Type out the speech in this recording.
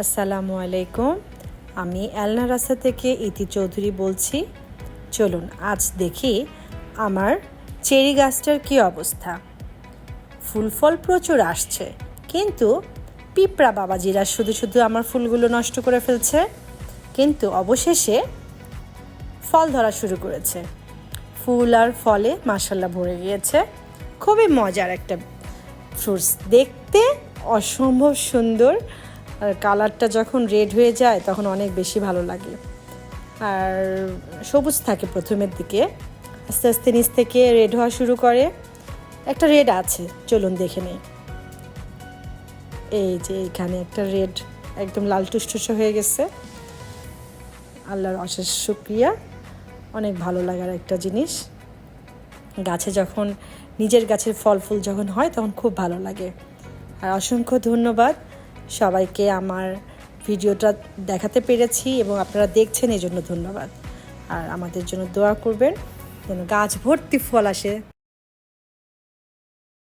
আসসালামু আলাইকুম। আমি এলনা রাস্তা থেকে ইতি চৌধুরী বলছি। চলুন আজ দেখি আমার চেরি গাছটার কী অবস্থা। ফুল ফল প্রচুর আসছে, কিন্তু পিঁপড়া বাবাজিরা শুধু শুধু আমার ফুলগুলো নষ্ট করে ফেলছে। কিন্তু অবশেষে ফল ধরা শুরু করেছে। ফুল আর ফলে মাশাআল্লাহ ভরে গিয়েছে। খুবই মজার একটা ফ্রুটস, দেখতে অসম্ভব সুন্দর। আর কালারটা যখন রেড হয়ে যায় তখন অনেক বেশি ভালো লাগে। আর সবুজ থাকে প্রথমের দিকে, আস্তে আস্তে নিচ থেকে রেড হওয়া শুরু করে। একটা রেড আছে, চলুন দেখে নিই। এই যে এখানে একটা রেড একদম লাল টুসটুসে হয়ে গেছে। আল্লাহর অশেষ শুকরিয়া, অনেক ভালো লাগার একটা জিনিস। গাছে যখন নিজের গাছের ফল ফুল যখন হয় তখন খুব ভালো লাগে। আর অসংখ্য ধন্যবাদ সবাইকে, আমার ভিডিওটা দেখাতে পেরেছি এবং আপনারা দেখছেন, এই জন্য ধন্যবাদ। আর আমাদের জন্য দোয়া করবেন যেন গাছ ভর্তি ফল আসে।